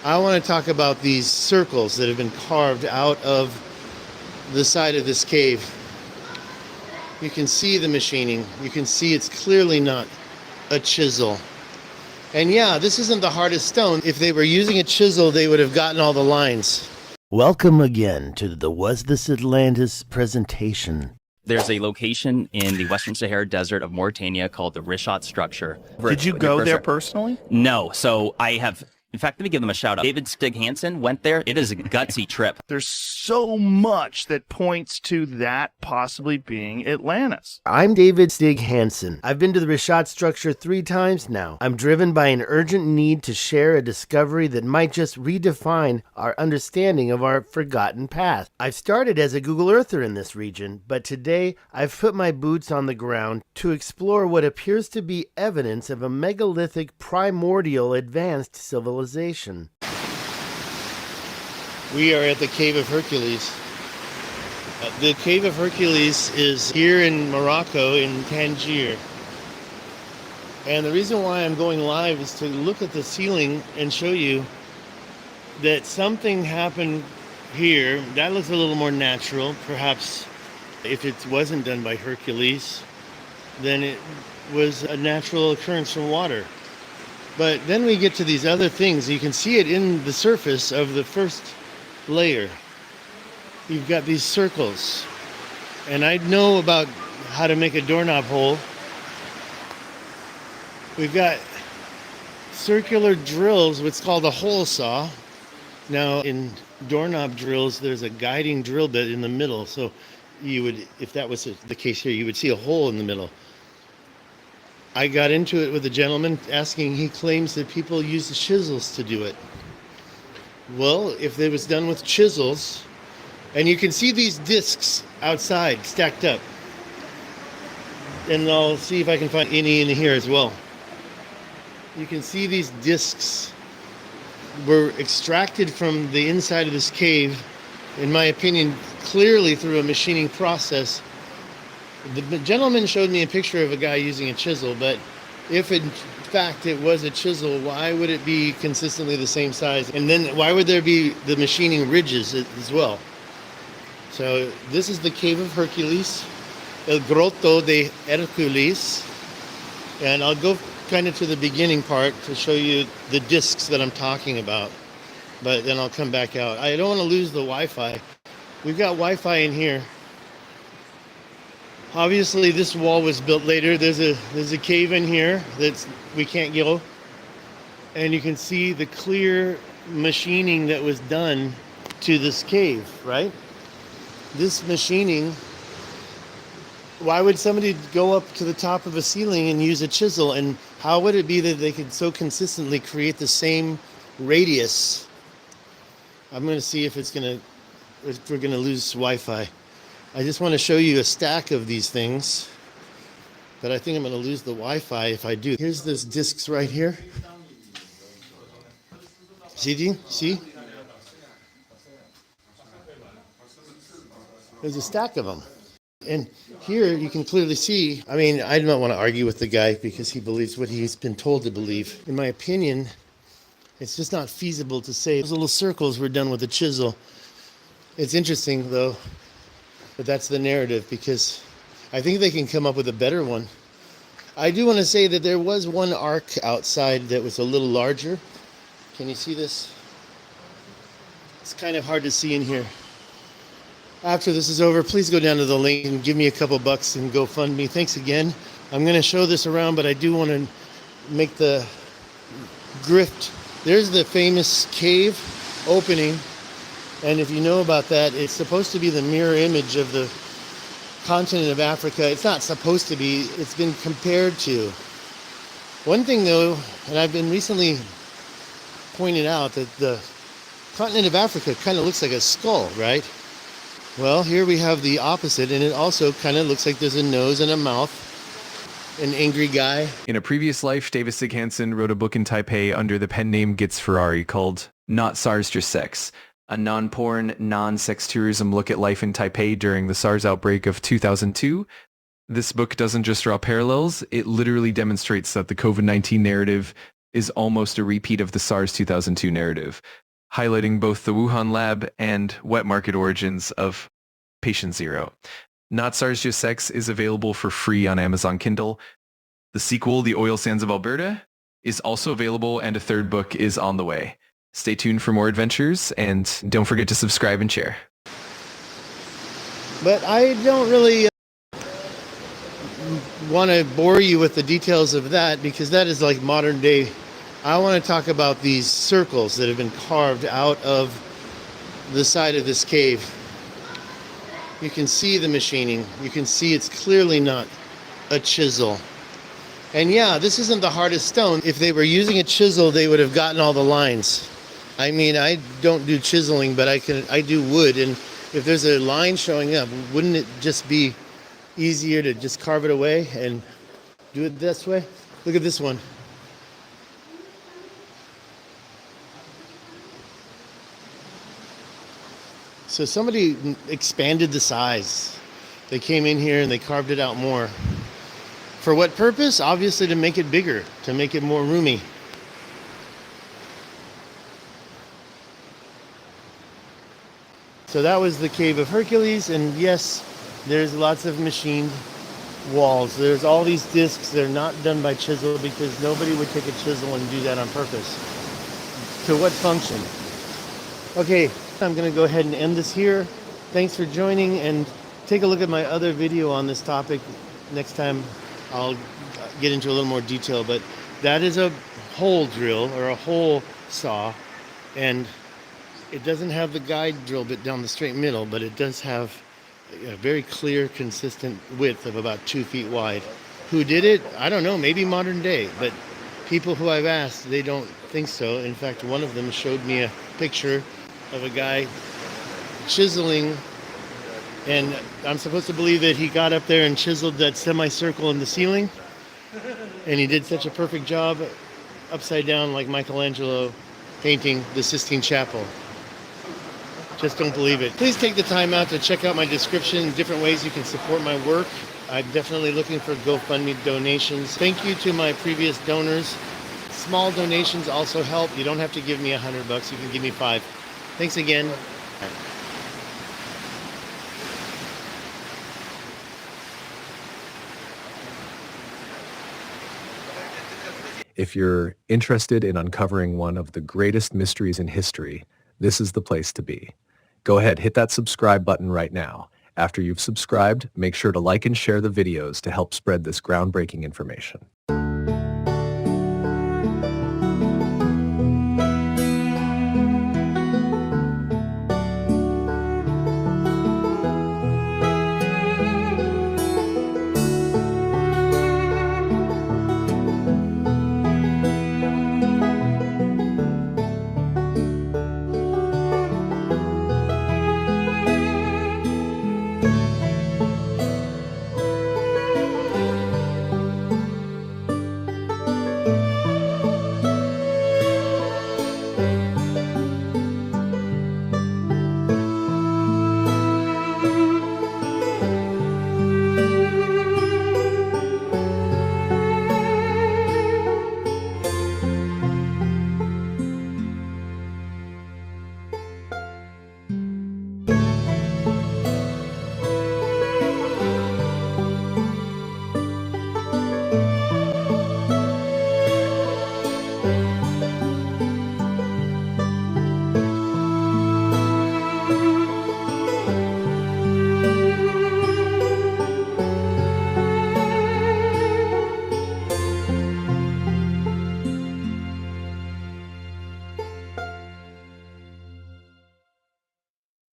I want to talk about these circles that have been carved out of the side of this cave. You can see the machining. You can see it's clearly not a chisel. And yeah, this isn't the hardest stone. If they were using a chisel, they would have gotten all the lines. Welcome again to the Was This Atlantis presentation. There's a location in the Western Sahara Desert of Mauritania called the Richat Structure. Did you go there personally? No. So I have, in fact, let me give them a shout out. David Stig Hansen went there. It is a gutsy trip. There's so much that points to that possibly being Atlantis. I'm David Stig Hansen. I've been to the Richat Structure 3 times now. I'm driven by an urgent need to share a discovery that might just redefine our understanding of our forgotten past. I've started as a Google Earther in this region, but today I've put my boots on the ground to explore what appears to be evidence of a megalithic primordial advanced civilization. We are at the Cave of Hercules. The Cave of Hercules is here in Morocco, in Tangier. And the reason why I'm going live is to look at the ceiling and show you that something happened here. That looks a little more natural. Perhaps if it wasn't done by Hercules, then it was a natural occurrence from water. But then we get to these other things. You can see it in the surface of the first layer. You've got these circles. And I know about how to make a doorknob hole. We've got circular drills, what's called a hole saw. Now in doorknob drills, there's a guiding drill bit in the middle. So you would, if that was the case here, you would see a hole in the middle. I got into it with a gentleman asking, he claims that people use the chisels to do it. Well, if it was done with chisels, and you can see these discs outside stacked up. And I'll see if I can find any in here as well. You can see these discs were extracted from the inside of this cave, in my opinion, clearly through a machining process. The gentleman showed me a picture of a guy using a chisel, but if in fact it was a chisel, why would it be consistently the same size? And then why would there be the machining ridges as well? So this is the Cave of Hercules, El Grotto de Hercules. And I'll go kind of to the beginning part to show you the discs that I'm talking about. But then I'll come back out. I don't want to lose the Wi-Fi. We've got Wi-Fi in here. Obviously, this wall was built later. There's a cave in here that we can't go. And you can see the clear machining that was done to this cave, right? This machining, why would somebody go up to the top of a ceiling and use a chisel? And how would it be that they could so consistently create the same radius? I'm going to see if we're going to lose Wi-Fi. I just want to show you a stack of these things, but I think I'm going to lose the Wi-Fi if I do. Here's those discs right here. See? There's a stack of them. And here you can clearly see, I mean, I don't want to argue with the guy because he believes what he's been told to believe. In my opinion, it's just not feasible to say those little circles were done with a chisel. It's interesting, though, but that's the narrative, because I think they can come up with a better one. I do want to say that there was one arc outside that was a little larger. Can you see this? It's kind of hard to see in here. After this is over, please go down to the link and give me a couple bucks and GoFundMe. Thanks again. I'm going to show this around, but I do want to make the grift. There's the famous cave opening. And if you know about that, it's supposed to be the mirror image of the continent of Africa. It's not supposed to be. It's been compared to. One thing, though, and I've been recently pointed out, that the continent of Africa kind of looks like a skull, right? Well, here we have the opposite, and it also kind of looks like there's a nose and a mouth. An angry guy. In a previous life, David Stig Hansen wrote a book in Taipei under the pen name Gitz Ferrari called Not SARS Just Sex, a non-porn, non-sex tourism look at life in Taipei during the SARS outbreak of 2002. This book doesn't just draw parallels, it literally demonstrates that the COVID-19 narrative is almost a repeat of the SARS 2002 narrative, highlighting both the Wuhan lab and wet market origins of Patient Zero. Not SARS Just Sex is available for free on Amazon Kindle. The sequel, The Oil Sands of Alberta, is also available, and a third book is on the way. Stay tuned for more adventures, and don't forget to subscribe and share. But I don't really want to bore you with the details of that, because that is like modern day. I want to talk about these circles that have been carved out of the side of this cave. You can see the machining. You can see it's clearly not a chisel. And yeah, this isn't the hardest stone. If they were using a chisel, they would have gotten all the lines. I mean, I don't do chiseling, but I do wood. And if there's a line showing up, wouldn't it just be easier to just carve it away and do it this way? Look at this one. So somebody expanded the size. They came in here and they carved it out more. For what purpose? Obviously to make it bigger, to make it more roomy. So that was the Cave of Hercules, and yes, there's lots of machined walls. There's all these discs. They're not done by chisel, because nobody would take a chisel and do that on purpose. To what function? Okay, I'm going to go ahead and end this here. Thanks for joining, and take a look at my other video on this topic. Next time I'll get into a little more detail, but that is a hole drill or a hole saw, and it doesn't have the guide drill bit down the straight middle, but it does have a very clear, consistent width of about 2 feet wide. Who did it? I don't know, maybe modern day, but people who I've asked, they don't think so. In fact, one of them showed me a picture of a guy chiseling, and I'm supposed to believe that he got up there and chiseled that semicircle in the ceiling, and he did such a perfect job upside down like Michelangelo painting the Sistine Chapel. Just don't believe it. Please take the time out to check out my description, different ways you can support my work. I'm definitely looking for GoFundMe donations. Thank you to my previous donors. Small donations also help. You don't have to give me $100. You can give me 5. Thanks again. If you're interested in uncovering one of the greatest mysteries in history, this is the place to be. Go ahead, hit that subscribe button right now. After you've subscribed, make sure to like and share the videos to help spread this groundbreaking information.